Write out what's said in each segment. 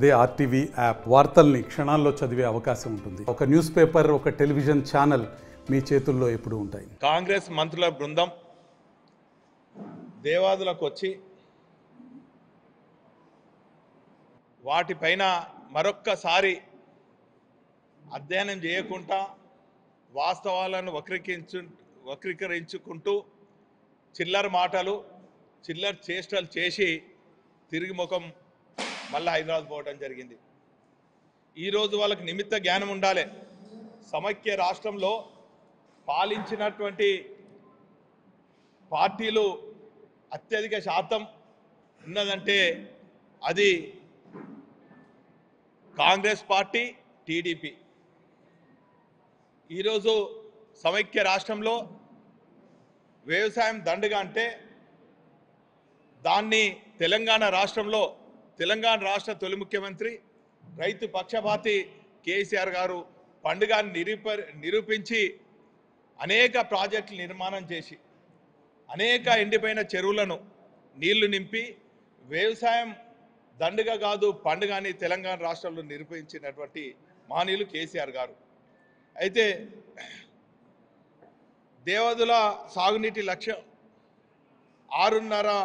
అదే RTV app వార్తల్ని క్షణాల్లో చదివే అవకాశం ఉంటుంది. ఒక న్యూస్ పేపర్, ఒక టెలివిజన్ ఛానల్ మీ చేతుల్లో ఎప్పుడూ ఉంటాయి. కాంగ్రెస్ మంత్రుల బృందం దేవాదులకు వచ్చి వాటిపైన మరొక్కసారి అధ్యయనం చేయకుండా వాస్తవాలను వక్రీకరించుకుంటూ చిల్లర మాటలు, చిల్లర చేష్టలు చేసి తిరిగి ముఖం మళ్ళీ హైదరాబాద్ పోవడం జరిగింది. ఈరోజు వాళ్ళకి నిమిత్త జ్ఞానం ఉండాలి. సమైక్య రాష్ట్రంలో పాలించినటువంటి పార్టీలు అత్యధిక శాతం ఉన్నదంటే అది కాంగ్రెస్ పార్టీ, టీడీపీ. ఈరోజు సమైక్య రాష్ట్రంలో వ్యవసాయం దండుగా అంటే దాన్ని తెలంగాణ రాష్ట్ర తొలి ముఖ్యమంత్రి రైతు పక్షపాతి కేసీఆర్ గారు పండుగని నిరూపించి అనేక ప్రాజెక్టులు నిర్మాణం చేసి అనేక ఎండిపోయిన చెరువులను నీళ్లు నింపి వ్యవసాయం దండుగా కాదు పండుగని తెలంగాణ రాష్ట్రంలో నిరూపించినటువంటి మహనీయులు కేసీఆర్ గారు. అయితే దేవాదుల సాగునీటి లక్ష్యం 6.5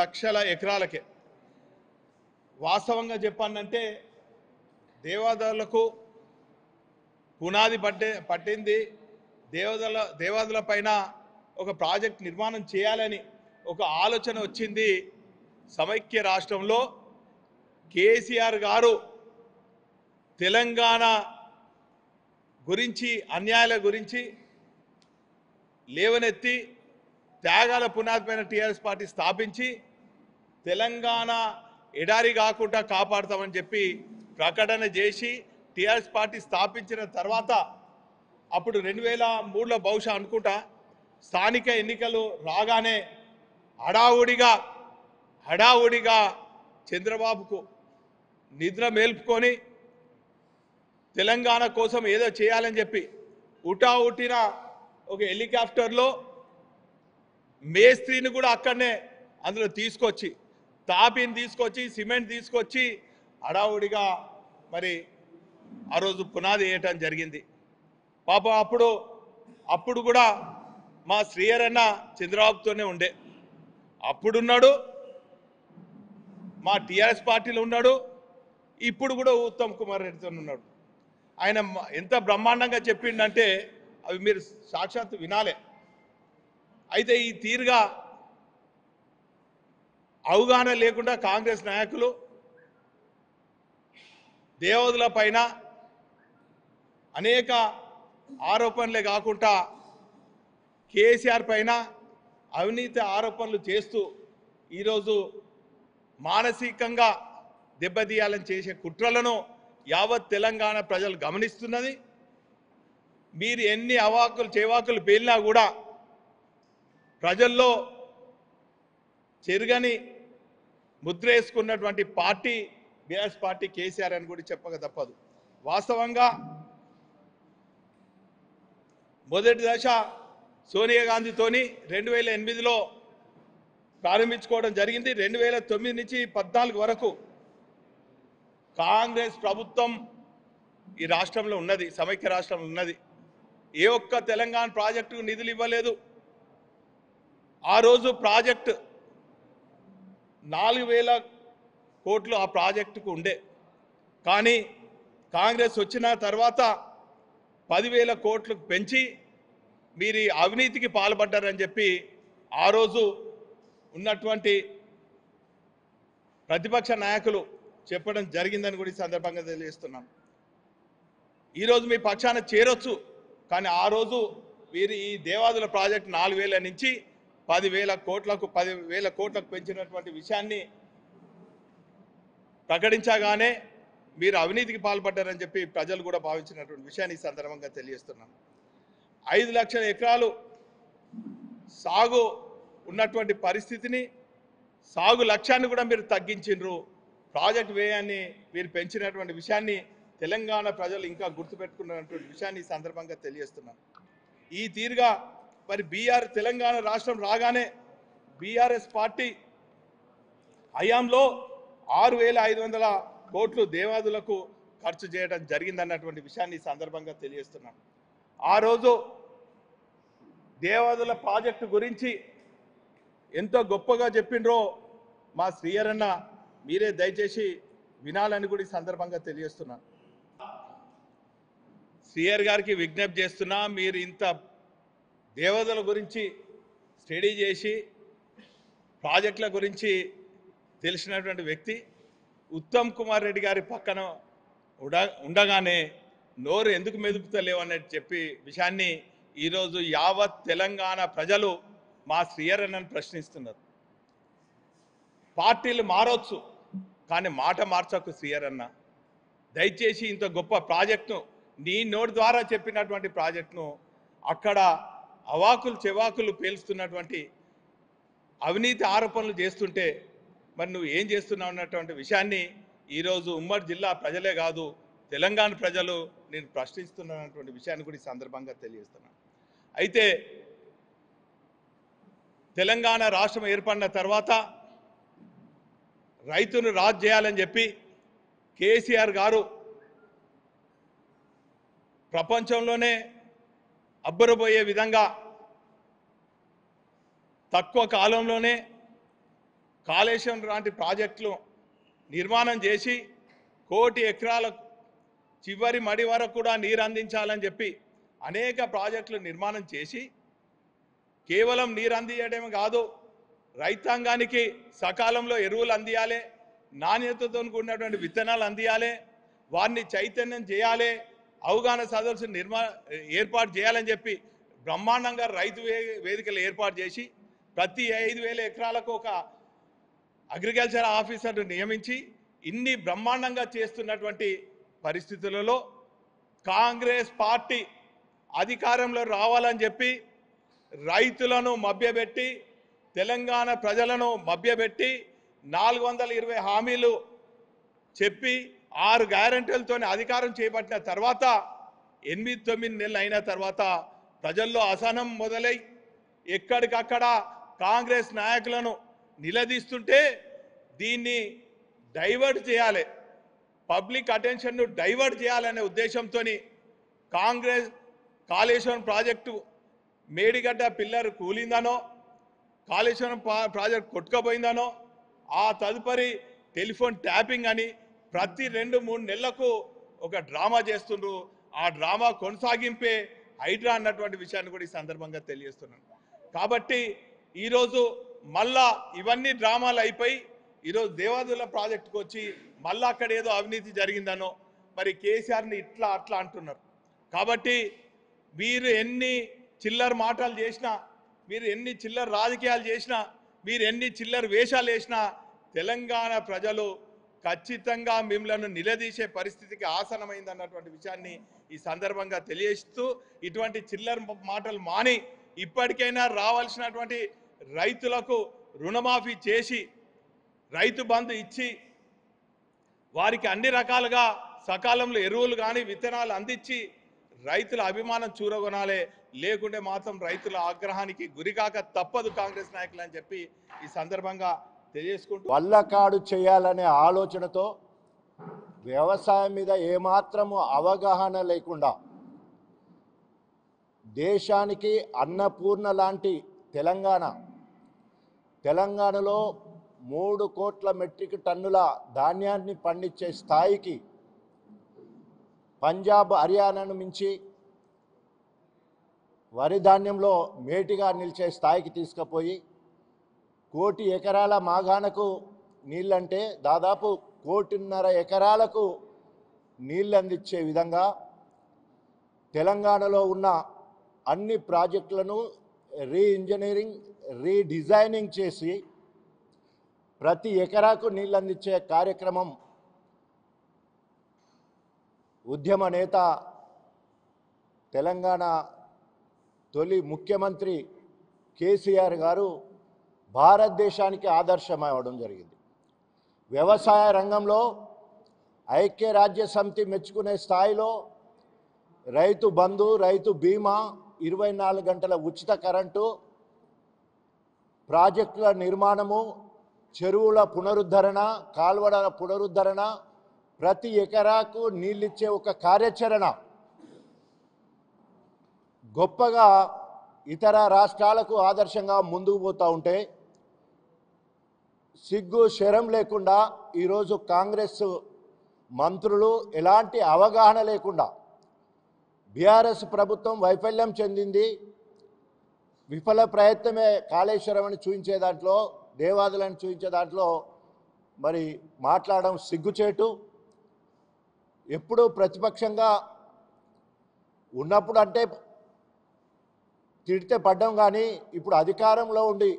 లక్షల ఎకరాలకే. వాస్తవంగా చెప్పానంటే దేవాదులకు పునాది పట్టింది. దేవాదుల పైన ఒక ప్రాజెక్ట్ నిర్మాణం చేయాలని ఒక ఆలోచన వచ్చింది. సమైక్య రాష్ట్రంలో కేసీఆర్ గారు తెలంగాణ గురించి, అన్యాయాల గురించి లేవనెత్తి త్యాగాల పునాది పైన టీఆర్ఎస్ పార్టీ స్థాపించి తెలంగాణ ఎడారి కాకుండా కాపాడుతామని చెప్పి ప్రకటన చేసి టీఆర్ఎస్ పార్టీ స్థాపించిన తర్వాత అప్పుడు 2003లో బహుశా అనుకుంటా స్థానిక ఎన్నికలు రాగానే హడావుడిగా చంద్రబాబుకు నిద్ర మేల్పుకొని తెలంగాణ కోసం ఏదో చేయాలని చెప్పి ఉట్టిన ఒక హెలికాప్టర్లో మేస్త్రిని కూడా అక్కడనే అందులో తీసుకొచ్చి, తాపిని తీసుకొచ్చి, సిమెంట్ తీసుకొచ్చి హడావుడిగా మరి ఆ రోజు పునాది వేయటం జరిగింది. పాపం అప్పుడు కూడా మా శ్రీహరన్న చంద్రబాబుతోనే ఉండే. అప్పుడున్నాడు, మా టీఆర్ఎస్ పార్టీలో ఉన్నాడు, ఇప్పుడు కూడా ఉత్తమ్ కుమార్ రెడ్డితో ఉన్నాడు. ఆయన ఎంత బ్రహ్మాండంగా చెప్పిండంటే అవి మీరు సాక్షాత్తు వినాలే. అయితే ఈ తీరుగా అవగాహన లేకుండా కాంగ్రెస్ నాయకులు దేవాదుల పైన అనేక ఆరోపణలే కాకుండా కేసీఆర్ పైన అవినీతి ఆరోపణలు చేస్తూ ఈరోజు మానసికంగా దెబ్బతీయాలని చేసే కుట్రలను యావత్ తెలంగాణ ప్రజలు గమనిస్తున్నది. మీరు ఎన్ని చేవాకులు పేలినా కూడా ప్రజల్లో చెరుగని ముద్ర వేసుకున్నటువంటి పార్టీ బీఆర్ఎస్ పార్టీ, కేసీఆర్ అని కూడా చెప్పక తప్పదు. వాస్తవంగా మొదటి దశ సోనియా గాంధీతోని 2008లో ప్రారంభించుకోవడం జరిగింది. 2009 నుంచి 14 వరకు కాంగ్రెస్ ప్రభుత్వం ఈ రాష్ట్రంలో ఉన్నది, సమైక్య రాష్ట్రంలో ఉన్నది. ఏ ఒక్క తెలంగాణ ప్రాజెక్టుకు నిధులు ఇవ్వలేదు. ఆ రోజు ప్రాజెక్టు 4,000 కోట్లు ఆ ప్రాజెక్టుకు ఉండే. కానీ కాంగ్రెస్ వచ్చిన తర్వాత 10,000 కోట్లకు పెంచి మీరు అవినీతికి పాల్పడ్డారని చెప్పి ఆ రోజు ఉన్నటువంటి ప్రతిపక్ష నాయకులు చెప్పడం జరిగిందని కూడా ఈ సందర్భంగా తెలియజేస్తున్నాం. ఈరోజు మీ పక్షాన చేరొచ్చు, కానీ ఆ రోజు వీరు ఈ దేవాదుల ప్రాజెక్టు 4,000 నుంచి 10,000 కోట్లకు పెంచినటువంటి విషయాన్ని ప్రకటించగానే మీరు అవినీతికి పాల్పడ్డారని చెప్పి ప్రజలు కూడా భావించినటువంటి విషయాన్ని ఈ సందర్భంగా తెలియజేస్తున్నాను. 5 లక్షల ఎకరాలు సాగు ఉన్నటువంటి పరిస్థితిని, సాగు లక్ష్యాన్ని కూడా మీరు తగ్గించిండ్రు. ప్రాజెక్ట్ వ్యయాన్ని మీరు పెంచినటువంటి విషయాన్ని తెలంగాణ ప్రజలు ఇంకా గుర్తుపెట్టుకున్నటువంటి విషయాన్ని ఈ సందర్భంగా తెలియజేస్తున్నాను. ఈ తీరుగా మరి తెలంగాణ రాష్ట్రం రాగానే బీఆర్ఎస్ పార్టీ హయాంలో 6,500 కోట్లు దేవాదులకు ఖర్చు చేయడం జరిగిందన్నటువంటి విషయాన్ని ఈ సందర్భంగా తెలియజేస్తున్నాం. ఆ రోజు దేవాదుల ప్రాజెక్టు గురించి ఎంతో గొప్పగా చెప్పిండ్రో మా శ్రీయరన్న మీరే దయచేసి వినాలని కూడా ఈ సందర్భంగా తెలియజేస్తున్నాను. శ్రీయర్ గారికి విజ్ఞప్తి చేస్తున్నా, మీరు ఇంత దేవతల గురించి స్టడీ చేసి ప్రాజెక్టుల గురించి తెలిసినటువంటి వ్యక్తి ఉత్తమ్ కుమార్ రెడ్డి గారి పక్కన ఉండగానే నోరు ఎందుకు మెదుపుతలేవు అనేది చెప్పి విషయాన్ని ఈరోజు యావత్ తెలంగాణ ప్రజలు మా శ్రీయరన్నను ప్రశ్నిస్తున్నారు. పార్టీలు మారొచ్చు కానీ మాట మార్చకు శ్రీయరన్న. దయచేసి ఇంత గొప్ప ప్రాజెక్టును నీ నోటి ద్వారా చెప్పినటువంటి ప్రాజెక్టును అక్కడ అవాకులు చెవాకులు పేలుస్తున్నటువంటి అవినీతి ఆరోపణలు చేస్తుంటే మరి నువ్వు ఏం చేస్తున్నావు అన్నటువంటి విషయాన్ని ఈరోజు ఉమ్మడి జిల్లా ప్రజలే కాదు తెలంగాణ ప్రజలు నేను ప్రశ్నిస్తున్నటువంటి విషయాన్ని కూడా ఈ సందర్భంగా తెలియజేస్తున్నాను. అయితే తెలంగాణ రాష్ట్రం ఏర్పడిన తర్వాత రైతును రాజు చేయాలని చెప్పి కేసీఆర్ గారు ప్రపంచంలోనే అబ్బురబోయే విధంగా తక్కువ కాలంలోనే కాళేశ్వరం లాంటి ప్రాజెక్టులు నిర్మాణం చేసి 1 కోటి ఎకరాలకు చివరి మడి వరకు కూడా నీరు అందించాలని చెప్పి అనేక ప్రాజెక్టులు నిర్మాణం చేసి కేవలం నీరు అందించడమే కాదు, రైతాంగానికి సకాలంలో ఎరువులు అందియాలి, నాణ్యతతో కూడినటువంటి విత్తనాలు అందియాలి, వారిని చైతన్యం చేయాలి, అవగాహన సదస్సులు ఏర్పాటు చేయాలని చెప్పి బ్రహ్మాండంగా రైతు వేదికలు ఏర్పాటు చేసి ప్రతి 5,000 ఎకరాలకు ఒక అగ్రికల్చర్ ఆఫీసర్ను నియమించి ఇన్ని బ్రహ్మాండంగా చేస్తున్నటువంటి పరిస్థితులలో కాంగ్రెస్ పార్టీ అధికారంలో రావాలని చెప్పి రైతులను మభ్యపెట్టి తెలంగాణ ప్రజలను మభ్యపెట్టి 420 హామీలు చెప్పి 6 గ్యారెంటీలతో అధికారం చేపట్టిన తర్వాత 8-9 నెలలు అయిన తర్వాత ప్రజల్లో అసహనం మొదలై ఎక్కడికక్కడ కాంగ్రెస్ నాయకులను నిలదీస్తుంటే దీన్ని డైవర్ట్ చేయాలి, పబ్లిక్ అటెన్షన్ను డైవర్ట్ చేయాలనే ఉద్దేశంతో కాంగ్రెస్ కాళేశ్వరం ప్రాజెక్టు మేడిగడ్డ పిల్లర్ కూలిందనో కాళేశ్వరం ప్రాజెక్టు కొట్టుకుపోయిందనో ఆ తదుపరి టెలిఫోన్ ట్యాపింగ్ అని ప్రతి 2-3 నెలలకు ఒక డ్రామా చేస్తుండ్రు. ఆ డ్రామా కొనసాగింపే హైడ్రా అన్నటువంటి విషయాన్ని కూడా ఈ సందర్భంగా తెలియజేస్తున్నాను. కాబట్టి ఈరోజు మళ్ళా ఇవన్నీ డ్రామాలు అయిపోయి ఈరోజు దేవాదుల ప్రాజెక్టుకు వచ్చి మళ్ళా అక్కడ ఏదో అవినీతి జరిగిందనో మరి కేసీఆర్ని ఇట్లా అట్లా అంటున్నారు. కాబట్టి మీరు ఎన్ని చిల్లర మాటలు చేసినా, మీరు ఎన్ని చిల్లర రాజకీయాలు చేసినా, మీరు ఎన్ని చిల్లర వేషాలు వేసినా తెలంగాణ ప్రజలు ఖచ్చితంగా మిమ్మల్ని నిలదీసే పరిస్థితికి ఆసనమైందన్నటువంటి విషయాన్ని ఈ సందర్భంగా తెలియజేస్తూ ఇటువంటి చిల్లర మాటలు మాని ఇప్పటికైనా రావాల్సినటువంటి రైతులకు రుణమాఫీ చేసి రైతు బంధు ఇచ్చి వారికి అన్ని రకాలుగా సకాలంలో ఎరువులు కానీ విత్తనాలు అందించి రైతుల అభిమానం చూరగొనాలే, లేకుంటే మాత్రం రైతుల ఆగ్రహానికి గురికాక తప్పదు కాంగ్రెస్ నాయకులు అని చెప్పి ఈ సందర్భంగా తెలియజేసుకుంటూ వల్లకాడు చేయాలనే ఆలోచనతో వ్యవసాయం మీద ఏమాత్రము అవగాహన లేకుండా దేశానికి అన్నపూర్ణ లాంటి తెలంగాణలో 3 కోట్ల మెట్రిక్ టన్నుల ధాన్యాన్ని పండించే స్థాయికి పంజాబ్ హర్యానాను మించి వరి ధాన్యంలో మేటిగా నిలిచే స్థాయికి తీసుకుపోయి 1 కోటి ఎకరాల మాగాణకు నీళ్ళంటే దాదాపు 1.5 కోటి ఎకరాలకు నీళ్ళు అందించే విధంగా తెలంగాణలో ఉన్న అన్ని ప్రాజెక్టులను రీఇంజనీరింగ్ రీడిజైనింగ్ చేసి ప్రతి ఎకరాకు నీళ్ళు అందించే కార్యక్రమం ఉద్యమ నేత తెలంగాణ తొలి ముఖ్యమంత్రి కేసీఆర్ గారు భారతదేశానికి ఆదర్శం అవ్వడం జరిగింది. వ్యవసాయ రంగంలో ఐక్యరాజ్య సమితి మెచ్చుకునే స్థాయిలో రైతు బంధు, రైతు బీమా, 24 గంటల ఉచిత కరెంటు, ప్రాజెక్టుల నిర్మాణము, చెరువుల పునరుద్ధరణ, కాల్వల పునరుద్ధరణ, ప్రతి ఎకరాకు నీళ్ళిచ్చే ఒక కార్యాచరణ గొప్పగా ఇతర రాష్ట్రాలకు ఆదర్శంగా ముందుకు పోతూ ఉంటే సిగ్గు శరం లేకుండా ఈరోజు కాంగ్రెస్ మంత్రులు ఎలాంటి అవగాహన లేకుండా బీఆర్ఎస్ ప్రభుత్వం వైఫల్యం చెందింది, విఫల ప్రయత్నమే కాళేశ్వరం అని చూపించే దాంట్లో, దేవాదులను చూపించే దాంట్లో మరి మాట్లాడడం సిగ్గుచేటు. ఎప్పుడూ ప్రతిపక్షంగా ఉన్నప్పుడు అంటే తిడితే పడ్డం, కానీ ఇప్పుడు అధికారంలో ఉండి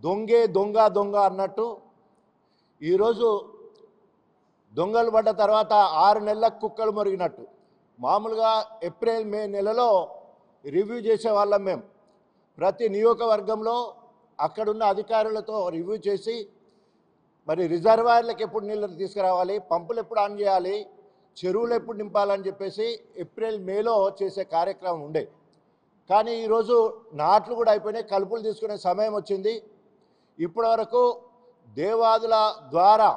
దొంగే దొంగ దొంగ అన్నట్టు ఈరోజు దొంగలు పడ్డ తర్వాత 6 నెలలకు కుక్కలు మొరిగినట్టు మామూలుగా ఏప్రిల్ మే నెలలో రివ్యూ చేసేవాళ్ళం మేము. ప్రతి నియోజకవర్గంలో అక్కడున్న అధికారులతో రివ్యూ చేసి మరి రిజర్వాయర్లకు ఎప్పుడు నీళ్ళు తీసుకురావాలి, పంపులు ఎప్పుడు ఆన్ చేయాలి, చెరువులు ఎప్పుడు నింపాలని చెప్పేసి ఏప్రిల్ మేలో చేసే కార్యక్రమం ఉండే. కానీ ఈరోజు నాట్లు కూడా అయిపోయినాయి, కలుపులు తీసుకునే సమయం వచ్చింది. ఇప్పటి వరకు దేవాదుల ద్వారా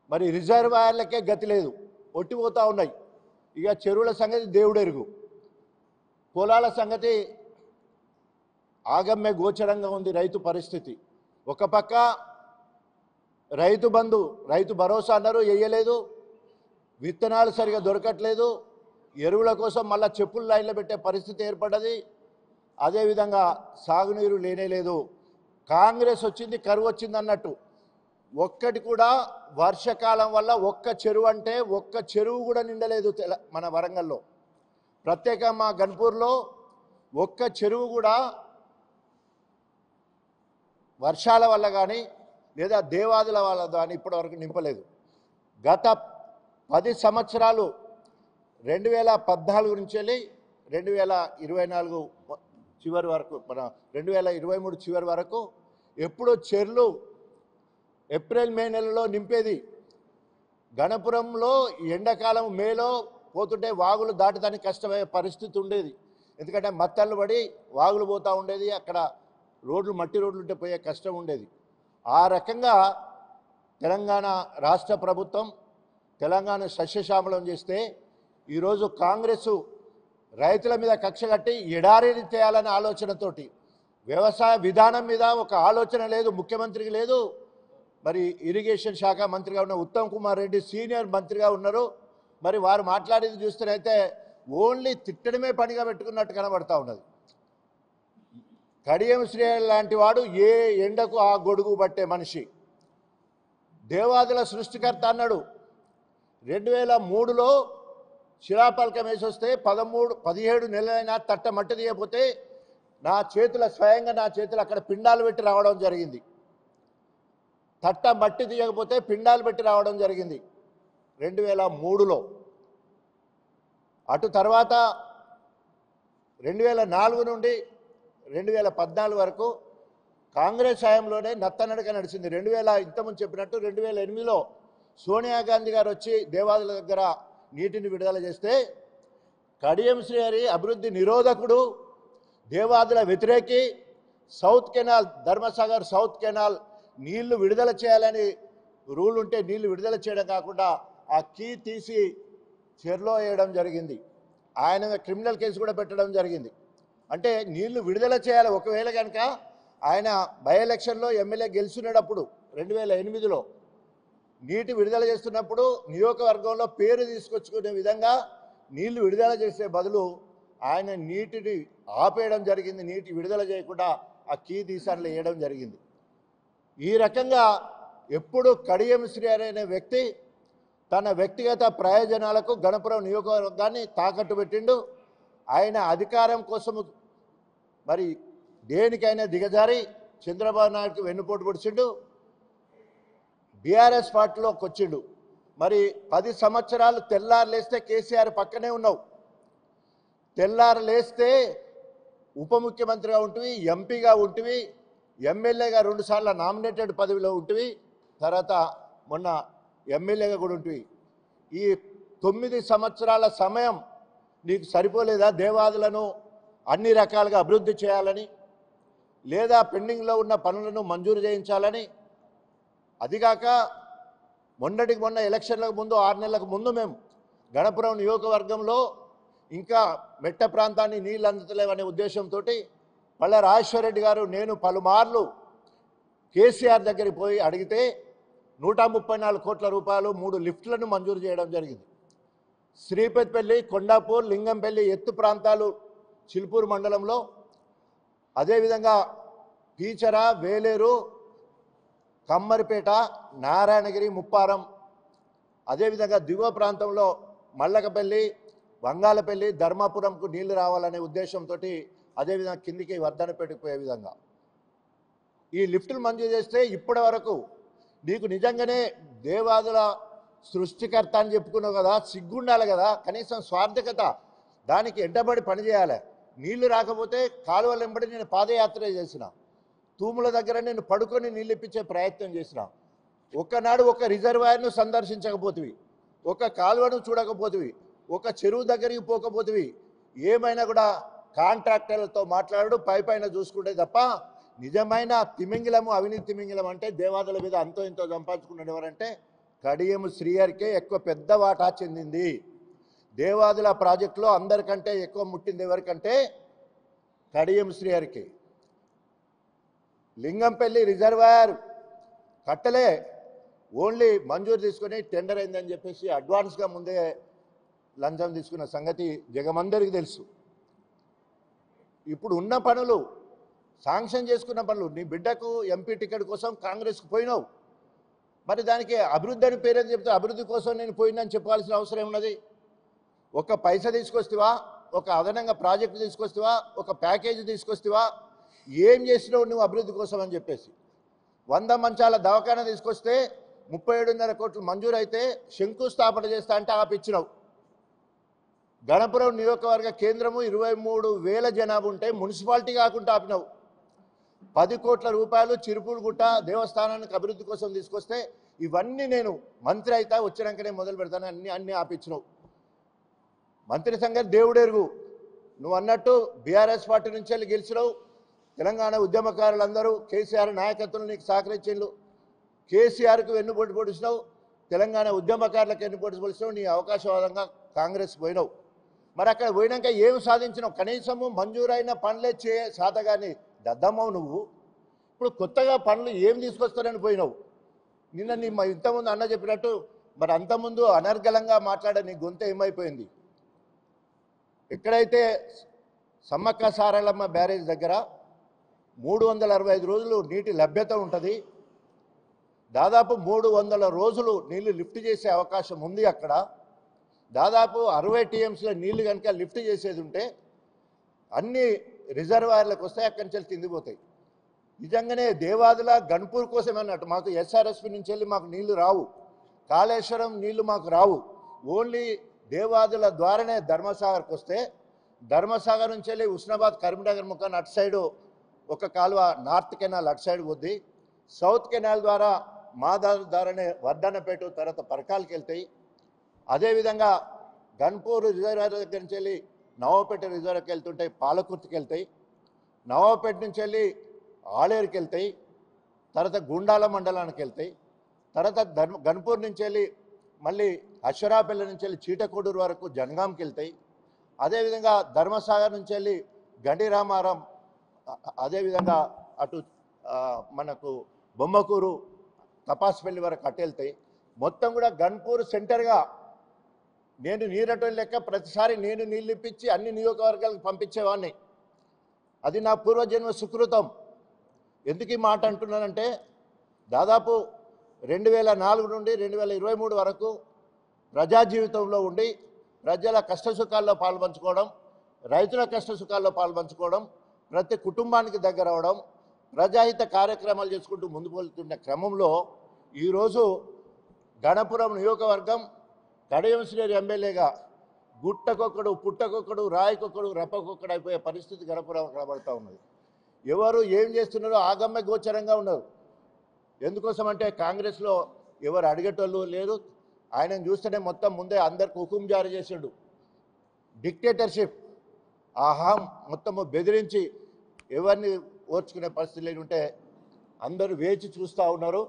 మరి రిజర్వాయర్లకే గతి లేదు, ఒట్టిపోతూ ఉన్నాయి. ఇక చెరువుల సంగతి దేవుడెరుగు, పొలాల సంగతి ఆగమ్య గోచరంగా ఉంది రైతు పరిస్థితి. ఒక పక్క రైతు బంధు, రైతు భరోసా అన్నారు, వేయలేదు. విత్తనాలు సరిగా దొరకట్లేదు. ఎరువుల కోసం మళ్ళీ చెప్పులు లైన్లో పెట్టే పరిస్థితి ఏర్పడ్డది. అదేవిధంగా సాగునీరు లేనేలేదు. కాంగ్రెస్ వచ్చింది, కరువు వచ్చింది అన్నట్టు ఒక్కటి కూడా వర్షకాలం వల్ల ఒక్క చెరువు అంటే ఒక్క చెరువు కూడా నిండలేదు మన వరంగల్లో. ప్రత్యేక మా గన్పూర్లో ఒక్క చెరువు కూడా వర్షాల వల్ల కానీ లేదా దేవాదుల వల్ల కానీ ఇప్పటివరకు నింపలేదు. గత 10 సంవత్సరాలు 2014 నుంచి వెళ్ళి 2024 చివరి వరకు, మన 2023 చివరి వరకు ఎప్పుడో చెర్లు ఏప్రిల్ మే నెలలో నింపేది. గణపురంలో ఎండాకాలం మేలో పోతుంటే వాగులు దాటడానికి కష్టమయ్యే పరిస్థితి ఉండేది. ఎందుకంటే మత్తళ్ళు పడి వాగులు పోతూ ఉండేది, అక్కడ రోడ్లు మట్టి రోడ్లు ఉంటే పోయే కష్టం ఉండేది. ఆ రకంగా తెలంగాణ రాష్ట్ర ప్రభుత్వం తెలంగాణ సస్యశ్యామలం చేస్తే ఈరోజు కాంగ్రెస్ రైతుల మీద కక్ష కట్టి ఎడారిని చేయాలనే ఆలోచనతోటి, వ్యవసాయ విధానం మీద ఒక ఆలోచన లేదు ముఖ్యమంత్రికి లేదు. మరి ఇరిగేషన్ శాఖ మంత్రిగా ఉన్న ఉత్తమ్ కుమార్ రెడ్డి సీనియర్ మంత్రిగా ఉన్నారు. మరి వారు మాట్లాడేది చూస్తేనైతే ఓన్లీ తిట్టడమే పనిగా పెట్టుకున్నట్టు కనబడతా ఉన్నది. కడియం శ్రీ లాంటి వాడు ఏ ఎండకు ఆ గొడుగు పట్టే మనిషి. దేవాదుల సృష్టికర్త అన్నాడు. 2003లో శిలాపలకం వేసి వస్తే 17 నెలలైనా తట్ట మట్టి తీయకపోతే నా చేతుల స్వయంగా నా చేతులు అక్కడ పిండాలు పెట్టి రావడం జరిగింది. తట్ట మట్టి తీయకపోతే పిండాలు పెట్టి రావడం జరిగింది 2003లో. అటు తర్వాత 2004 నుండి 2014 వరకు కాంగ్రెస్ హయాంలోనే నత్తనడక నడిచింది. ఇంతకుముందు చెప్పినట్టు 2008లో సోనియా గాంధీ గారు వచ్చి దేవాదుల దగ్గర నీటిని విడుదల చేస్తే కడియం శ్రీహరి అభివృద్ధి నిరోధకుడు, దేవాదుల వ్యతిరేకి, south canal Dharmasagar south canal నీళ్లు విడుదల చేయాలని రూల్ ఉంటే నీళ్లు విడుదల చేయడం కాకుండా ఆ కీ తీసి చెర్లో వేయడం జరిగింది. ఆయన క్రిమినల్ కేసు కూడా పెట్టడం జరిగింది. అంటే నీళ్లు విడుదల చేయాలి. ఒకవేళ కనుక ఆయన బై ఎలక్షన్లో ఎమ్మెల్యే గెలిచినప్పుడు 2008లో నీటి విడుదల చేస్తున్నప్పుడు నియోజకవర్గంలో పేరు తీసుకొచ్చుకునే విధంగా నీళ్లు విడుదల చేసే బదులు ఆయన నీటిని ఆపేయడం జరిగింది. నీటి విడుదల చేయకుండా ఆ కీ తీసాన్లు వేయడం జరిగింది. ఈ రకంగా ఎప్పుడు కడియం శ్రీహరి అనే వ్యక్తి తన వ్యక్తిగత ప్రయోజనాలకు గణపురం నియోజకవర్గాన్ని తాకట్టు పెట్టిండు. ఆయన అధికారం కోసము మరి దేనికైనా దిగజారి చంద్రబాబు నాయుడుకి వెన్నుపోటు పొడిచిండు, బీఆర్ఎస్ పార్టీలోకి వచ్చిండు. మరి 10 సంవత్సరాలు తెల్లారు లేస్తే కేసీఆర్ పక్కనే ఉన్నావు, తెల్లారు లేస్తే ఉప ముఖ్యమంత్రిగా ఉంటివి, ఎంపీగా ఉంటివి, ఎమ్మెల్యేగా 2 సార్లు నామినేటెడ్ పదవిలో ఉంటివి, తర్వాత మొన్న ఎమ్మెల్యేగా కూడా ఉంటివి. ఈ 9 సంవత్సరాల సమయం నీకు సరిపోలేదా దేవాదులను అన్ని రకాలుగా అభివృద్ధి చేయాలని, లేదా పెండింగ్లో ఉన్న పనులను మంజూరు చేయించాలని? అదిగాక మొన్నటికి మొన్న ఎలక్షన్లకు ముందు 6 నెలలకు ముందు మేము గణపురం నియోజకవర్గంలో ఇంకా మెట్ట ప్రాంతాన్ని నీళ్ళు అందుతలేవనే ఉద్దేశంతో పల్ల రాజేశ్వరరెడ్డి గారు నేను పలుమార్లు కేసీఆర్ దగ్గరికి పోయి అడిగితే 134 కోట్ల రూపాయలు 3 లిఫ్ట్లను మంజూరు చేయడం జరిగింది. శ్రీపతిపల్లి, కొండాపూర్, లింగంపల్లి ఎత్తు ప్రాంతాలు చిలుపూరు మండలంలో, అదేవిధంగా పీచర, వేలేరు, కమ్మరిపేట, నారాయణగిరి, ముప్పారం, అదేవిధంగా దిగువ ప్రాంతంలో మల్లకపల్లి, వంగాలపల్లి, ధర్మాపురంకు నీళ్లు రావాలనే ఉద్దేశంతో అదేవిధంగా కిందికి వర్ధనపేటకు పోయే విధంగా ఈ లిఫ్టులు మంజూరు చేస్తే ఇప్పటి వరకు నీకు నిజంగానే దేవాదుల సృష్టికర్త అని చెప్పుకున్నావు కదా, సిగ్గుండాలి కదా, కనీసం స్వార్థకత దానికి ఎంటబడి పనిచేయాలి. నీళ్లు రాకపోతే కాలువలు వెంబడి నేను పాదయాత్ర చేసిన, తూముల దగ్గర నేను పడుకొని నీళ్ళు ఇప్పించే ప్రయత్నం చేసిన. ఒక్కనాడు ఒక రిజర్వాయర్ను సందర్శించకపోతివి, ఒక కాలువను చూడకపోతివి, ఒక చెరువు దగ్గరికి పోకపోతివి, ఏమైనా కూడా కాంట్రాక్టర్లతో మాట్లాడు పైపైన చూసుకుంటే తప్ప నిజమైన తిమింగిలము, అవినీతి తిమింగిలం అంటే దేవాదుల మీద అంతో ఇంతో సంపాదించుకున్నాడు ఎవరంటే కడియం శ్రీహరికే ఎక్కువ పెద్ద వాటా చెందింది. దేవాదుల ప్రాజెక్టులో అందరికంటే ఎక్కువ ముట్టింది ఎవరికంటే కడియం శ్రీహరికి. లింగంపల్లి రిజర్వాయర్ కట్టలే, ఓన్లీ మంజూరు తీసుకొని టెండర్ అయిందని చెప్పేసి అడ్వాన్స్గా ముందే లంచం తీసుకున్న సంగతి జగమందరికీ తెలుసు. ఇప్పుడు ఉన్న పనులు, శాంక్షన్ చేసుకున్న పనులు, నీ బిడ్డకు ఎంపీ టికెట్ కోసం కాంగ్రెస్కు పోయినావు, మరి దానికి అభివృద్ధి అని పేరేది చెప్తే అభివృద్ధి కోసం నేను పోయిందని చెప్పాల్సిన అవసరం ఉన్నది. ఒక పైసా తీసుకొస్తావా, ఒక అదనంగా ప్రాజెక్టు తీసుకొస్తావా, ఒక ప్యాకేజీ తీసుకొస్తావా, ఏం చేసినావు నువ్వు అభివృద్ధి కోసం అని చెప్పేసి 100 మంచాల దవాఖానా తీసుకొస్తే 37.5 కోట్లు మంజూరు అయితే శంకుస్థాపన చేస్తా అంటే ఆపిచ్చినావు. గణపురం నియోజకవర్గ కేంద్రము 23,000 జనాభా ఉంటే మున్సిపాలిటీ కాకుండా ఆపినావు. 10 కోట్ల రూపాయలు చిరుపూలుగుట్ట దేవస్థానానికి అభివృద్ధి కోసం తీసుకొస్తే ఇవన్నీ నేను మంత్రి అయితే వచ్చినాకనే మొదలు పెడతాను అన్నీ ఆపించినావు. మంత్రి సంగతి దేవుడెరుగు. నువ్వు అన్నట్టు బీఆర్ఎస్ పార్టీ నుంచి వెళ్ళి గెలిచినావు. తెలంగాణ ఉద్యమకారులందరూ కేసీఆర్ నాయకత్వం నీకు సహకరించిండు. కేసీఆర్కు వెన్నుపోటు పొడిచినావు, తెలంగాణ ఉద్యమకారులకు వెన్నుపోటు పొడిచినావు. నీ అవకాశవాదంగా కాంగ్రెస్ పోయినావు. మరి అక్కడ పోయినాక ఏం సాధించినావు? కనీసము మంజూరైన పనులే సాతగాని దద్దమ్మవు నువ్వు. ఇప్పుడు కొత్తగా పనులు ఏం తీసుకొస్తారని పోయినావు. నిన్న నీ ఇంతకుముందు అన్న చెప్పినట్టు మరి అంతకుముందు అనర్గళంగా మాట్లాడే నీ గొంతు ఏమైపోయింది? ఎక్కడైతే సమ్మక్క సారలమ్మ బ్యారేజ్ దగ్గర 365 రోజులు నీటి లభ్యత ఉంటుంది, దాదాపు 300 రోజులు నీళ్లు లిఫ్ట్ చేసే అవకాశం ఉంది. అక్కడ దాదాపు 60 టీఎంసీల నీళ్లు కనుక లిఫ్ట్ చేసేది ఉంటే అన్ని రిజర్వాయర్లకు వస్తాయి, అక్కడి నుంచి కిందిపోతాయి. నిజంగానే దేవాదుల గన్పూర్ కోసం అన్నట్టు మాకు ఎస్ఆర్ఎస్పి నుంచి వెళ్ళి మాకు నీళ్లు రావు, కాళేశ్వరం నీళ్లు మాకు రావు. ఓన్లీ దేవాదుల ద్వారానే ధర్మసాగర్కి వస్తే ధర్మసాగర్ నుంచి వెళ్ళి ఉస్నాబాద్ కరీంనగర్ ముఖాన్ని అటు సైడు ఒక కాలువ నార్త్ కెనాల్ అటు సైడ్ పోద్ది, సౌత్ కెనాల్ ద్వారా మాదారు ద్వారానే వర్ధన్నపేట తర్వాత పరకాలకి వెళ్తాయి. అదేవిధంగా గన్పూర్ రిజర్వాయర్ దగ్గర నుంచి వెళ్ళి నవాపేట రిజర్వాయర్కి వెళ్తుంటాయి, పాలకుర్తికి వెళ్తాయి, నవాపేట నుంచి వెళ్ళి ఆలేరుకి వెళ్తాయి, తర్వాత గుండాల మండలానికి వెళ్తాయి, తర్వాత గన్పూర్ నుంచి వెళ్ళి మళ్ళీ అశ్వరాపల్లి నుంచి వెళ్ళి చీటకోడూరు వరకు జనగాంకి వెళ్తాయి. అదేవిధంగా ధర్మసాగర్ నుంచి వెళ్ళి గండిరామారం, అదేవిధంగా అటు మనకు బొమ్మకూరు తపాసుపల్లి వరకు అటు వెళ్తాయి. మొత్తం కూడా గన్పూర్ సెంటర్గా నేను నీరటోని లెక్క ప్రతిసారి నేను నీళ్ళు ఇప్పించి అన్ని నియోజకవర్గాలకు పంపించేవాడిని. అది నా పూర్వజన్మ సుకృతం. ఎందుకు ఈ మాట అంటున్నానంటే దాదాపు 2004 నుండి 2023 వరకు ప్రజా జీవితంలో ఉండి ప్రజల కష్టసుఖాల్లో పాల్పంచుకోవడం, రైతుల కష్టసుఖాల్లో పాల్పంచుకోవడం, ప్రతి కుటుంబానికి దగ్గర అవడం, ప్రజాహిత కార్యక్రమాలు చేసుకుంటూ ముందుకు వెళ్తున్న క్రమంలో ఈరోజు గణపురం నియోజకవర్గం కడియం శ్రీహరి ఎమ్మెల్యేగా గుట్టకొక్కడు, పుట్టకొక్కడు, రాయికొక్కడు, రప్పకొక్కడు అయిపోయే పరిస్థితి గణపురం కనబడుతూ ఉన్నది. ఎవరు ఏం చేస్తున్నారో ఆగమ్య గోచరంగా ఉన్నారు. ఎందుకోసం అంటే కాంగ్రెస్లో ఎవరు అడిగేటోళ్ళు లేరు. ఆయనను చూస్తేనే మొత్తం ముందే అందరికి హుకుం జారీ చేసిండు. డిక్టేటర్షిప్, ఆహాం మొత్తము బెదిరించి ఎవరిని ఓర్చుకునే పరిస్థితి లేకుంటే అందరూ వేచి చూస్తూ ఉన్నారు.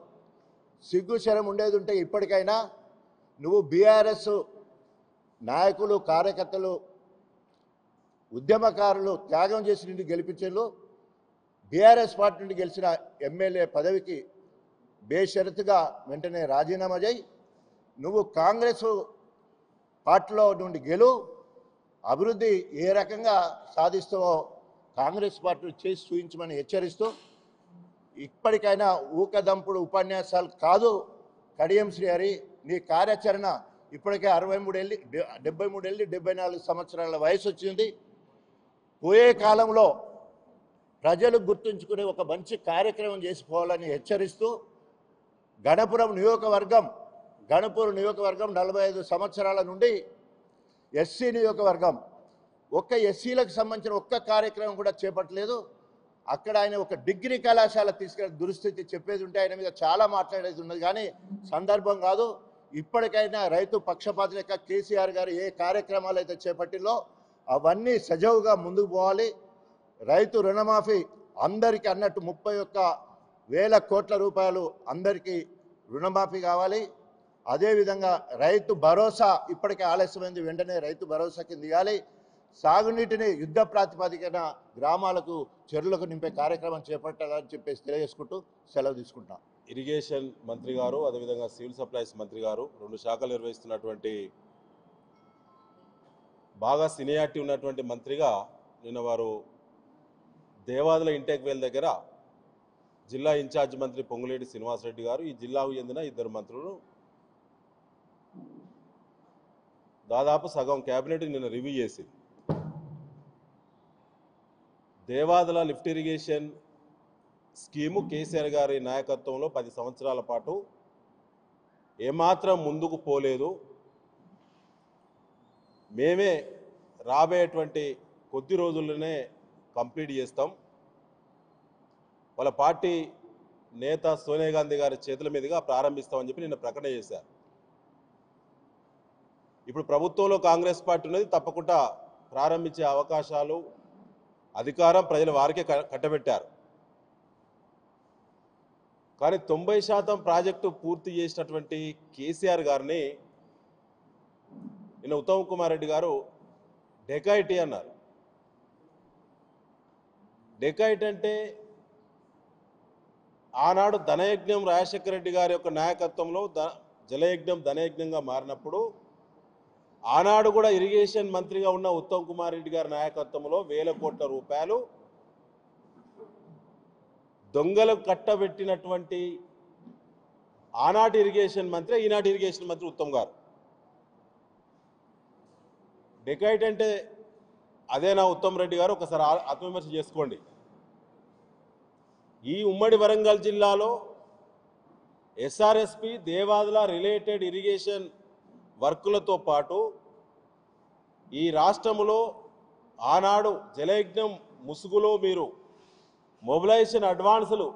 సిగ్గు శరం ఉండేది ఉంటే ఇప్పటికైనా నువ్వు బీఆర్ఎస్ నాయకులు కార్యకర్తలు ఉద్యమకారులు త్యాగం చేసి నిన్ను గెలిపించారు. బీఆర్ఎస్ పార్టీ నుండి గెలిచిన ఎమ్మెల్యే పదవికి బేషరతుగా వెంటనే రాజీనామా చేయి. నువ్వు కాంగ్రెస్ పార్టీలో నుండి అభివృద్ధి ఏ రకంగా సాధిస్తావో కాంగ్రెస్ పార్టీ చేసి చూపించమని హెచ్చరిస్తూ, ఇప్పటికైనా ఊకదంపుడు ఉపన్యాసాలు కాదు కడియం శ్రీహరి, నీ కార్యాచరణ ఇప్పటికే 63 ఏళ్ళు 73 ఏళ్ళు 74 సంవత్సరాల వయసు వచ్చింది. పోయే కాలంలో ప్రజలు గుర్తుంచుకునే ఒక మంచి కార్యక్రమం చేసుకోవాలని హెచ్చరిస్తూ, గణపురం నియోజకవర్గం 45 సంవత్సరాల నుండి ఎస్సీ నియోజకవర్గం, ఒక్క ఎస్సీలకు సంబంధించిన ఒక్క కార్యక్రమం కూడా చేపట్టలేదు. అక్కడ ఆయన ఒక డిగ్రీ కళాశాల తీసుకెళ్ళి దుస్థితి చెప్పేది ఉంటే ఆయన మీద చాలా మాట్లాడేది ఉన్నది, కానీ సందర్భం కాదు. ఇప్పటికైనా రైతు పక్షపాత లెక్క కేసీఆర్ గారు ఏ కార్యక్రమాలు అయితే చేపట్టిలో అవన్నీ సజావుగా ముందుకు పోవాలి. రైతు రుణమాఫీ అందరికీ అన్నట్టు 31,000 కోట్ల రూపాయలు అందరికీ రుణమాఫీ కావాలి. అదేవిధంగా రైతు భరోసా ఇప్పటికే ఆలస్యమైంది, వెంటనే రైతు భరోసా కింద దిగాలి. సాగునీటిని యుద్ధ ప్రాతిపదికన గ్రామాలకు చెరువులకు నింపే కార్యక్రమం చేపట్టాలని చెప్పేసి తెలియజేసుకుంటూ సెలవు తీసుకుంటాం. ఇరిగేషన్ మంత్రి గారు, అదేవిధంగా సివిల్ సప్లైస్ మంత్రి గారు 2 శాఖలు నిర్వహిస్తున్నటువంటి బాగా సీనియారిటీ ఉన్నటువంటి మంత్రిగా నిన్న వారు దేవాదుల ఇంటెక్ వేల్ దగ్గర జిల్లా ఇన్ఛార్జ్ మంత్రి పొంగులేటి శ్రీనివాసరెడ్డి గారు, ఈ జిల్లాకు చెందిన 2 మంత్రులు దాదాపు సగం క్యాబినెట్ నిన్న రివ్యూ చేసింది. Devadula lift irrigation scheme KCR గారి నాయకత్వంలో 10 సంవత్సరాల పాటు ఏమాత్రం ముందుకు పోలేదు. మేమే రాబోయేటువంటి కొద్ది రోజుల్లోనే కంప్లీట్ చేస్తాం. వాళ్ళ పార్టీ నేత సోనియా గాంధీ గారి చేతుల మీదుగా ప్రారంభిస్తామని చెప్పి నిన్న ప్రకటన చేశారు. ఇప్పుడు ప్రభుత్వంలో కాంగ్రెస్ పార్టీ ఉన్నది, తప్పకుండా ప్రారంభించే అవకాశాలు, అధికారం ప్రజల వారికే కట్టబెట్టారు. కానీ 90% ప్రాజెక్టు పూర్తి చేసినటువంటి కేసీఆర్ గారిని నిన్న ఉత్తమ్ కుమార్ రెడ్డి గారు డెకాయిటీ అన్నారు. డెకాయిట్ అంటే ఆనాడు ధనయజ్ఞం రాజశేఖర రెడ్డి గారి యొక్క నాయకత్వంలో జలయజ్ఞం ధనయజ్ఞంగా మారినప్పుడు ఆనాడు కూడా ఇరిగేషన్ మంత్రిగా ఉన్న ఉత్తమ్ కుమార్ రెడ్డి గారి నాయకత్వంలో 1000 కోట్ల రూపాయలు దొంగలకు కట్టబెట్టినటువంటి ఆనాటి ఇరిగేషన్ మంత్రి, ఈనాటి ఇరిగేషన్ మంత్రి ఉత్తమ్ గారు. డెకాయిట్ అంటే అదేనా ఉత్తమ్ రెడ్డి గారు? ఒకసారి ఆత్మవిమర్శ చేసుకోండి. ఈ ఉమ్మడి వరంగల్ జిల్లాలో ఎస్ఆర్ఎస్పి దేవాదుల రిలేటెడ్ ఇరిగేషన్ వర్కులతో పాటు ఈ రాష్ట్రంలో ఆనాడు జలయజ్ఞం ముసుగులో మీరు మొబిలైజేషన్ అడ్వాన్సులు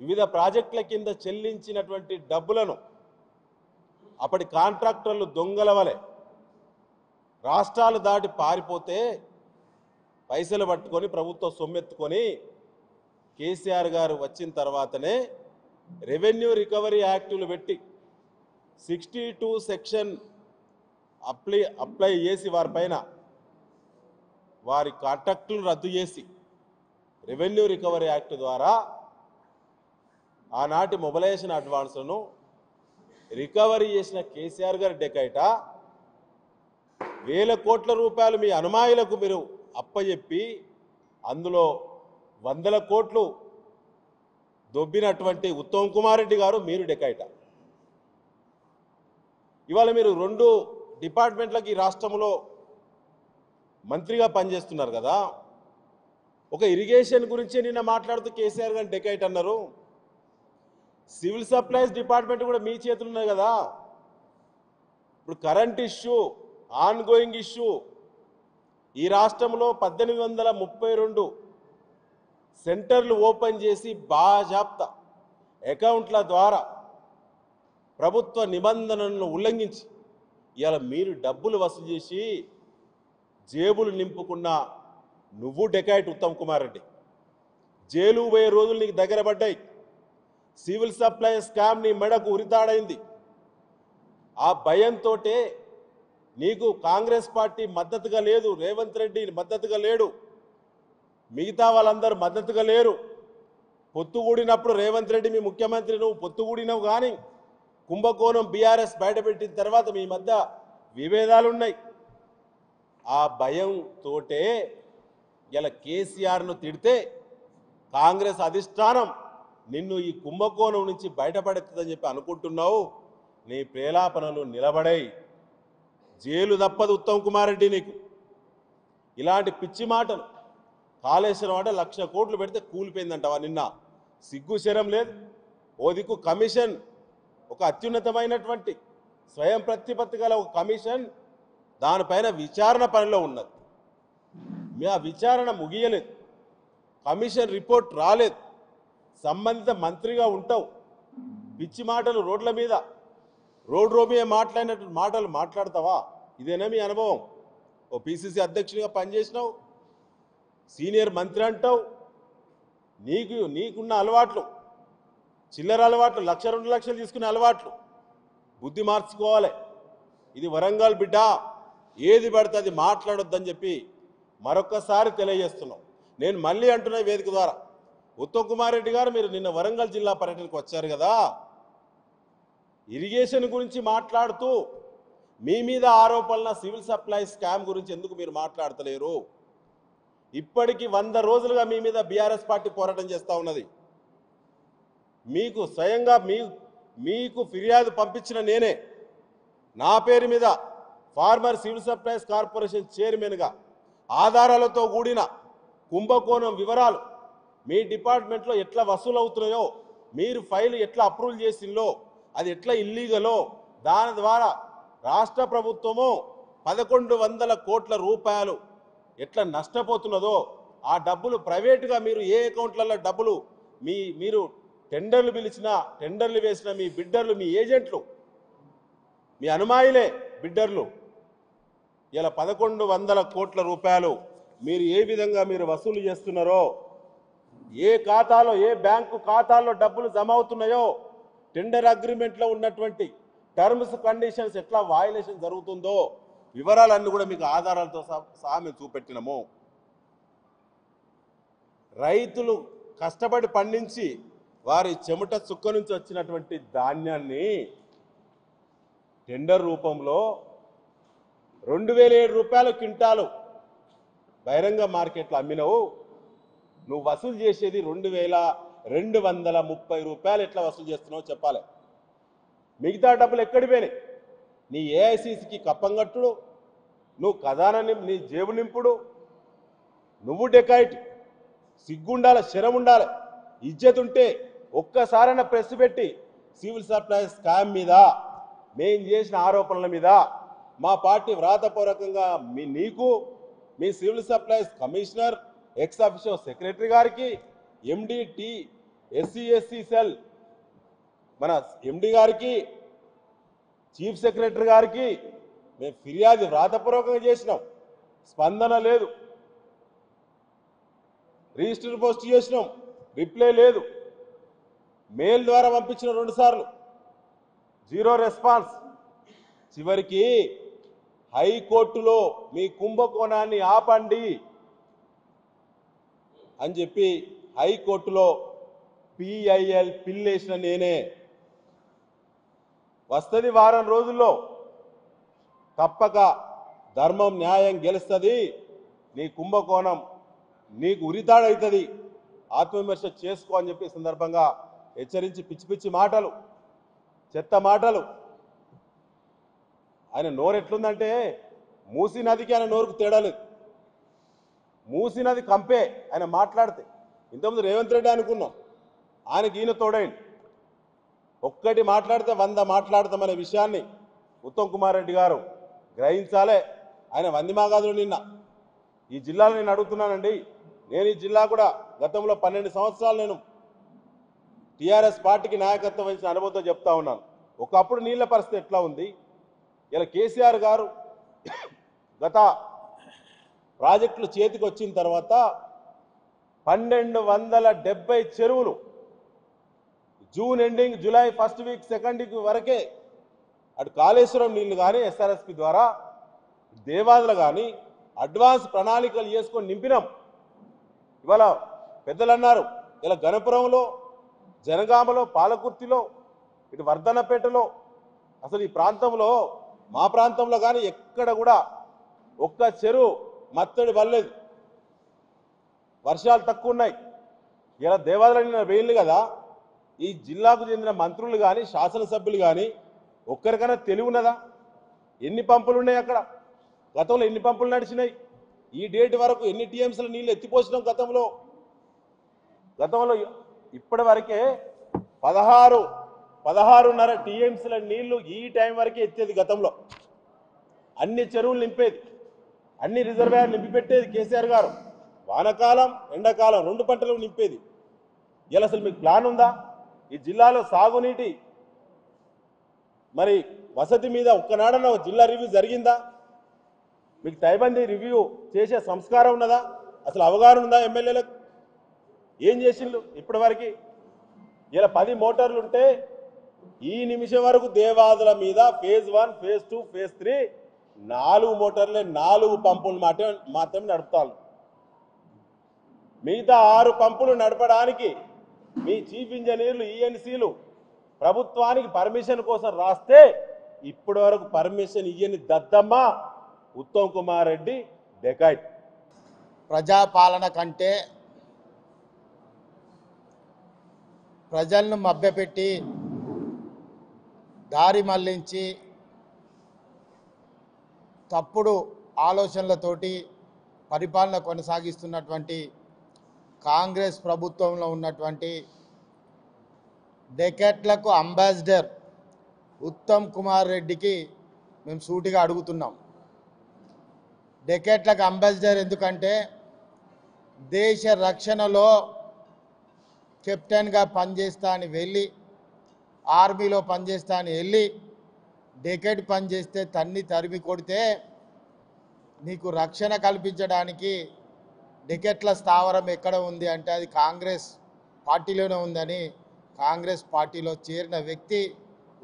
వివిధ ప్రాజెక్టుల కింద చెల్లించినటువంటి డబ్బులను అప్పటి కాంట్రాక్టర్లు దొంగల వలె రాష్ట్రాలు దాటి పారిపోతే పైసలు పట్టుకొని ప్రభుత్వం సొమ్మెత్తుకొని కేసీఆర్ గారు వచ్చిన తర్వాతనే రెవెన్యూ రికవరీ యాక్టులు పెట్టి 62 సెక్షన్ అప్లై చేసి వారిపైన వారి కాంట్రాక్టులు రద్దు చేసి రెవెన్యూ రికవరీ యాక్ట్ ద్వారా ఆనాటి మొబిలైజేషన్ అడ్వాన్స్లను రికవరీ చేసిన కేసీఆర్ గారి డెకాయిటా 1000 కోట్ల రూపాయలు మీ అనుమాయులకు మీరు అప్పచెప్పి అందులో 100 కోట్లు దొబ్బినటువంటి ఉత్తమ్ కుమార్ రెడ్డి గారు మీరు డెకాయిటా. ఇవాళ మీరు 2 డిపార్ట్మెంట్లకి రాష్ట్రంలో మంత్రిగా పనిచేస్తున్నారు కదా. ఒక ఇరిగేషన్ గురించి నిన్న మాట్లాడుతూ కేసీఆర్ గారు డెకాయిట్ అన్నారు. సివిల్ సప్లైస్ డిపార్ట్మెంట్ కూడా మీ చేతులు ఉన్నాయి కదా. ఇప్పుడు current issue, on going issue, ఈ రాష్ట్రంలో 1832 సెంటర్లు ఓపెన్ చేసి బాజాప్తా అకౌంట్ల ద్వారా ప్రభుత్వ నిబంధనలను ఉల్లంఘించి ఇవాళ మీరు డబ్బులు వసూలు చేసి జేబులు నింపుకున్న నువ్వు డెకాయిట్ ఉత్తమ్ కుమార్ రెడ్డి. జైలు 1000 రోజులు నీకు దగ్గర పడ్డాయి. సివిల్ సప్లై స్కామ్ నీ మెడకు ఉరితాడైంది. ఆ భయంతో నీకు కాంగ్రెస్ పార్టీ మద్దతుగా లేదు, రేవంత్ రెడ్డి మద్దతుగా లేడు, మిగతా వాళ్ళందరూ మద్దతుగా లేరు. పొత్తుగూడినప్పుడు రేవంత్ రెడ్డి మీ ముఖ్యమంత్రి, నువ్వు పొత్తుగూడినవు. కానీ కుంభకోణం బీఆర్ఎస్ బయటపెట్టిన తర్వాత మీ మధ్య విభేదాలు ఉన్నాయి. ఆ భయంతో ఇలా కేసీఆర్ను తిడితే కాంగ్రెస్ అధిష్టానం నిన్ను ఈ కుంభకోణం నుంచి బయటపడుతుందని చెప్పి అనుకుంటున్నావు. నీ ప్రేలాపనలు నిలబడాయి. జైలు తప్పదు ఉత్తమ్ కుమార్ రెడ్డి నీకు. ఇలాంటి పిచ్చి మాటలు. కాళేశ్వరం అంటే 1,00,000 కోట్లు పెడితే కూలిపోయిందంటవా నిన్న? సిగ్గు శరం లేదు. ఓ దిక్కు కమిషన్, ఒక అత్యున్నతమైనటువంటి స్వయం ప్రతిపత్తి గల ఒక కమిషన్, దానిపైన విచారణ పనిలో ఉన్నది. మీ ఆ విచారణ ముగియలేదు, కమిషన్ రిపోర్ట్ రాలేదు, సంబంధిత మంత్రిగా ఉంటావు. పిచ్చి మాటలు రోడ్ల మీద రోడ్రోబియే మాట్లాడినట్టు మాటలు మాట్లాడతావా? ఇదేనా మీ అనుభవం? ఓ పిసిసి అధ్యక్షుడిగా పనిచేసినావు, సీనియర్ మంత్రి అంటావు. నీకున్న అలవాట్లు, చిల్లర అలవాట్లు, 1,00,000 2 లక్షలు తీసుకునే అలవాట్లు బుద్ధి మార్చుకోవాలి. ఇది వరంగల్ బిడ్డ, ఏది పడితే అది మాట్లాడొద్దని చెప్పి మరొక్కసారి తెలియజేస్తున్నాం. నేను మళ్ళీ అంటున్న వేదిక ద్వారా, ఉత్తమ్ కుమార్ రెడ్డి గారు, మీరు నిన్న వరంగల్ జిల్లా పర్యటనకు వచ్చారు కదా, ఇరిగేషన్ గురించి మాట్లాడుతూ మీ మీద ఆరోపణల సివిల్ సప్లై స్కామ్ గురించి ఎందుకు మీరు మాట్లాడతలేరు? ఇప్పటికీ 100 రోజులుగా మీ మీద బీఆర్ఎస్ పార్టీ పోరాటం చేస్తూ ఉన్నది. మీకు స్వయంగా మీకు ఫిర్యాదు పంపించిన నేనే, నా పేరు మీద ఫార్మర్ సివిల్ సప్లైస్ కార్పొరేషన్ చైర్మన్గా ఆధారాలతో కూడిన కుంభకోణం వివరాలు, మీ డిపార్ట్మెంట్లో ఎట్లా వసూలు అవుతున్నాయో, మీరు ఫైల్ ఎట్లా అప్రూవల్ చేసిందో, అది ఎట్లా ఇల్లీగలో, దాని ద్వారా రాష్ట్ర ప్రభుత్వము 1,100 కోట్ల రూపాయలు ఎట్లా నష్టపోతున్నదో, ఆ డబ్బులు ప్రైవేటుగా మీరు ఏ అకౌంట్లలో డబ్బులు మీరు టెండర్లు పిలిచినా, టెండర్లు వేసిన మీ బిడ్డర్లు, మీ ఏజెంట్లు, మీ అనుమాయులే బిడ్డర్లు, ఇలా 1,100 కోట్ల రూపాయలు మీరు ఏ విధంగా మీరు వసూలు చేస్తున్నారో, ఏ ఖాతాలో, ఏ బ్యాంకు ఖాతాల్లో డబ్బులు జమ అవుతున్నాయో, టెండర్ అగ్రిమెంట్లో ఉన్నటువంటి టర్మ్స్ కండిషన్స్ ఎట్లా వయలేషన్ జరుగుతుందో, వివరాలన్నీ కూడా మీకు ఆధారాలతో సహా మేము చూపెట్టినాము. రైతులు కష్టపడి పండించి వారి చెమట చుక్క నుంచి వచ్చినటువంటి ధాన్యాన్ని టెండర్ రూపంలో 2,007 రూపాయల క్వింటాలు బహిరంగ మార్కెట్లో అమ్మినవు. నువ్వు వసూలు చేసేది 2,230 రూపాయలు. ఎట్లా వసూలు చేస్తున్నావు చెప్పాలి. మిగతా డబ్బులు ఎక్కడి పోయినాయి? నీ ఏఐసిసికి కప్పంగట్టుడు, నువ్వు ఖజానా నీ జేబు నింపుడు, నువ్వు డెకాయిట్. సిగ్గుండాలి, శరం ఉండాలి, ఇజ్జత్ ఉంటే ఒక్కసారైనా ప్రెస్ పెట్టి సివిల్ సప్లైస్ స్కామ్ మీద, మేము చేసిన ఆరోపణల మీద మా పార్టీ వ్రాతపూర్వకంగా నీకు, మీ civil supplies commissioner, ex officio secretary గారికి, ఎండిటి ఎస్సీ సెల్ మన ఎండి గారికి, చీఫ్ సెక్రటరీ గారికి మేము ఫిర్యాదు వ్రాతపూర్వకంగా చేసినాం. స్పందన లేదు. రిజిస్టర్ పోస్ట్ చేసినాం, రిప్లై లేదు. మెయిల్ ద్వారా పంపించిన 2 సార్లు, 0 రెస్పాన్స్. చివరికి హైకోర్టులో మీ కుంభకోణాన్ని ఆపండి అని చెప్పి హైకోర్టులో PIL పిల్లేసిన నేనే. వస్తుంది వారం రోజుల్లో, తప్పక ధర్మం న్యాయం గెలుస్తుంది. నీ కుంభకోణం నీకు ఉరితాడవుతుంది. ఆత్మవిమర్శ చేసుకో అని చెప్పి సందర్భంగా హెచ్చరించి, పిచ్చి పిచ్చి మాటలు, చెత్త మాటలు. ఆయన నోరు ఎట్లుందంటే మూసీ నదికి ఆయన నోరుకు తేడాలేదు. మూసీ నది కంపే ఆయన మాట్లాడితే. ఇంతకుముందు రేవంత్ రెడ్డి అనుకున్నాం, ఆయనకి ఈయన తోడైంది. ఒక్కటి మాట్లాడితే 100 మాట్లాడతామనే విషయాన్ని ఉత్తమ్ కుమార్ రెడ్డి గారు గ్రహించాలే. ఆయన వందిమాగాదులు నిన్న ఈ జిల్లాలో నేను అడుగుతున్నానండి. నేను ఈ జిల్లా కూడా గతంలో 12 సంవత్సరాలు నేను టీఆర్ఎస్ పార్టీకి నాయకత్వం వహించిన అనుభవంతో చెప్తా ఉన్నాను. ఒకప్పుడు నీళ్ల పరిస్థితి ఎట్లా ఉంది, ఇలా కేసీఆర్ గారు గత ప్రాజెక్టులు చేతికి వచ్చిన తర్వాత 1,270 చెరువులు June ending July first week second week వరకే అటు కాళేశ్వరం నీళ్లు కానీ ఎస్ఆర్ఎస్పి ద్వారా దేవాదులు కానీ అడ్వాన్స్ ప్రణాళికలు చేసుకొని నింపినాం. ఇవాళ పెద్దలు అన్నారు, ఇలా గణపురంలో, జనగామలో, పాలకుర్తిలో, ఇటు వర్ధన్నపేటలో, అసలు ఈ ప్రాంతంలో, మా ప్రాంతంలో కానీ ఎక్కడ కూడా ఒక్క చెరువు మత్తడి పడలేదు. వర్షాలు తక్కువ ఉన్నాయి. ఇలా దేవాలయాలు వేయలు కదా. ఈ జిల్లాకు చెందిన మంత్రులు కానీ శాసనసభ్యులు కానీ ఒక్కరికైనా తెలివి ఉన్నదా? ఎన్ని పంపులు ఉన్నాయి అక్కడ? గతంలో ఎన్ని పంపులు నడిచినాయి? ఈ డేట్ వరకు ఎన్ని టీఎంసీల నీళ్ళు ఎత్తిపోసినాం? గతంలో ఇప్పటి వరకే 16.5 టీఎంసీల నీళ్లు ఈ టైం వరకే ఎత్తేది. గతంలో అన్ని చెరువులు నింపేది, అన్ని రిజర్వాయర్ నింపి పెట్టేది కేసీఆర్ గారు. వానకాలం, ఎండాకాలం 2 పంటలు నింపేది. ఇలా అసలు మీకు ప్లాన్ ఉందా? ఈ జిల్లాలో సాగునీటి మరి వసతి మీద ఒక్కనాడన జిల్లా రివ్యూ జరిగిందా? మీకు టైబందీ రివ్యూ చేసే సంస్కారం ఉన్నదా? అసలు అవగాహన ఉందా ఎమ్మెల్యేలకు? ఏం చేసిండ్రు ఇప్పటి వరకు? ఇలా 10 మోటార్లు ఉంటే ఈ నిమిషం వరకు దేవాదుల మీద ఫేజ్ 1, ఫేజ్ 2, ఫేజ్ 3 4 మోటార్లే, 4 పంపులు మాత్రమే నడుపుతారు. మిగతా 6 పంపులు నడపడానికి మీ చీఫ్ ఇంజనీర్లు, ఈఎన్సీలు ప్రభుత్వానికి పర్మిషన్ కోసం రాస్తే ఇప్పటి వరకు పర్మిషన్ ఇయ్యని దద్దమ్మ ఉత్తమ్ కుమార్ రెడ్డి డెకాయిట్. ప్రజాపాలన కంటే ప్రజలను మభ్యపెట్టి దారి మళ్లించి తప్పుడు ఆలోచనలతోటి పరిపాలన కొనసాగిస్తున్నటువంటి కాంగ్రెస్ ప్రభుత్వంలో ఉన్నటువంటి డెకెట్లకు అంబాసిడర్ ఉత్తమ్ కుమార్ రెడ్డికి మేము సూటిగా అడుగుతున్నాం. డెకెట్లకు అంబాసిడర్ ఎందుకంటే దేశ రక్షణలో కెప్టెన్గా పనిచేస్తా అని వెళ్ళి, ఆర్మీలో పనిచేస్తా అని వెళ్ళి డెకెట్ పనిచేస్తే తరిమి కొడితే నీకు రక్షణ కల్పించడానికి డెకెట్ల స్థావరం ఎక్కడ ఉంది అంటే అది కాంగ్రెస్ పార్టీలోనే ఉందని కాంగ్రెస్ పార్టీలో చేరిన వ్యక్తి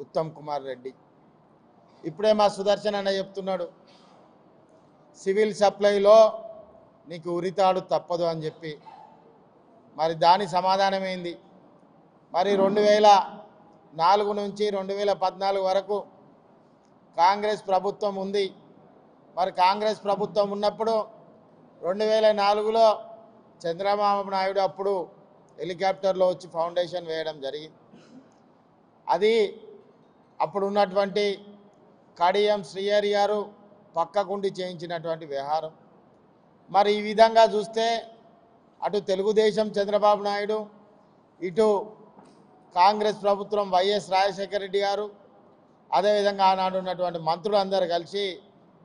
ఉత్తమ్ కుమార్ రెడ్డి. ఇప్పుడే మా సుదర్శన్ అన్న చెప్తున్నాడు, సివిల్ సప్లైలో నీకు ఉరితాడు తప్పదు అని చెప్పి. మరి దాని సమాధానం ఏంది? మరి 2004 నుంచి 2014 వరకు కాంగ్రెస్ ప్రభుత్వం ఉంది. మరి కాంగ్రెస్ ప్రభుత్వం ఉన్నప్పుడు 2004లో చంద్రబాబు నాయుడు అప్పుడు హెలికాప్టర్లో వచ్చి ఫౌండేషన్ వేయడం జరిగింది. అది అప్పుడు ఉన్నటువంటి కడియం శ్రీహరి గారు పక్కకుండి చేయించినటువంటి వ్యవహారం. మరి ఈ విధంగా చూస్తే అటు తెలుగుదేశం చంద్రబాబు నాయుడు, ఇటు కాంగ్రెస్ ప్రభుత్వం వైఎస్ రాజశేఖర రెడ్డి గారు, అదేవిధంగా ఆనాడు ఉన్నటువంటి మంత్రులు అందరూ కలిసి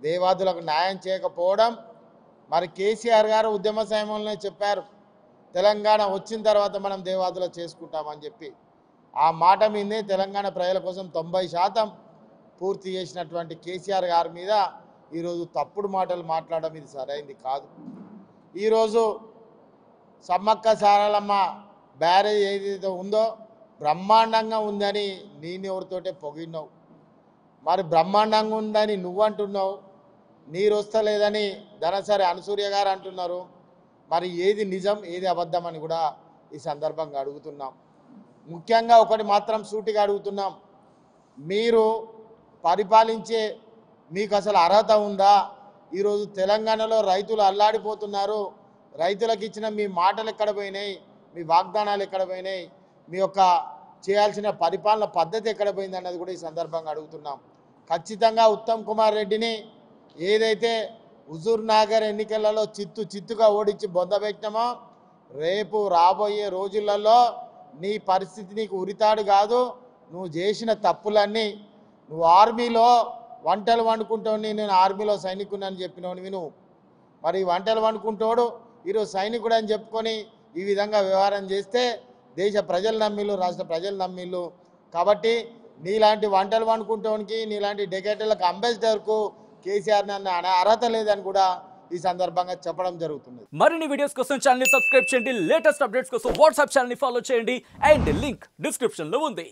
దేవాదులకు న్యాయం చేయకపోవడం. మరి కేసీఆర్ గారు ఉద్యమ సమయంలోనే చెప్పారు, తెలంగాణ వచ్చిన తర్వాత మనం దేవాదుల చేసుకుంటామని చెప్పి. ఆ మాట మీదే తెలంగాణ ప్రజల కోసం 90% పూర్తి చేసినటువంటి కేసీఆర్ గారి మీద ఈరోజు తప్పుడు మాటలు మాట్లాడడం ఇది సరైంది కాదు. ఈరోజు సమ్మక్క సారలమ్మ బ్యారేజ్ ఏదైతే ఉందో బ్రహ్మాండంగా ఉందని ఎవరితోటే పొగిడినావు. మరి బ్రహ్మాండంగా ఉందని నువ్వంటున్నావు, నీరు వస్తలేదని ధనసరి అనసూర్య గారు అంటున్నారు. మరి ఏది నిజం ఏది అబద్ధం అని కూడా ఈ సందర్భంగా అడుగుతున్నాం. ముఖ్యంగా ఒకటి మాత్రం సూటిగా అడుగుతున్నాం, మీరు పరిపాలించే మీకు అసలు అర్హత ఉందా? ఈరోజు తెలంగాణలో రైతులు అల్లాడిపోతున్నారు. రైతులకు ఇచ్చిన మీ మాటలు ఎక్కడ పోయినాయి? మీ వాగ్దానాలు ఎక్కడ పోయినాయి? మీ యొక్క చేయాల్సిన పరిపాలన పద్ధతి ఎక్కడ పోయింది అన్నది కూడా ఈ సందర్భంగా అడుగుతున్నాం. ఖచ్చితంగా ఉత్తమ్ కుమార్ రెడ్డిని ఏదైతే హుజూర్ నగర్ ఎన్నికలలో చిత్తుగా ఓడించి బొందబెట్టామో, రేపు రాబోయే రోజులలో నీ పరిస్థితి నీకు ఉరితాడు కాదు. నువ్వు చేసిన తప్పులన్నీ, నువ్వు ఆర్మీలో వంటలు వండుకుంటావు, నేను ఆర్మీలో సైనికుని చెప్పినోనివి నువ్వు. మరి వంటలు వండుకుంటాడు ఈరోజు సైనికుడు అని చెప్పుకొని ఈ విధంగా వ్యవహారం చేస్తే దేశ ప్రజలు నమ్మిళ్ళు, రాష్ట్ర ప్రజలు నమ్మిళ్ళు. కాబట్టి నీలాంటి వంటలు వండుకుంటానికి, నీలాంటి డెకెట్లకు అంబాసిడర్కు కేసీఆర్ నన్ను అర్హత లేదని కూడా ఈ సందర్భంగా చెప్పడం జరుగుతుంది. మరిన్ని వీడియోస్ కోసం ఛానల్ ని సబ్స్క్రైబ్ చేయండి, లేటెస్ట్ అప్డేట్స్ కోసం వాట్సాప్ ఛానల్ ని ఫాలో చేయండి అండ్ లింక్ డిస్క్రిప్షన్ లో ఉంది.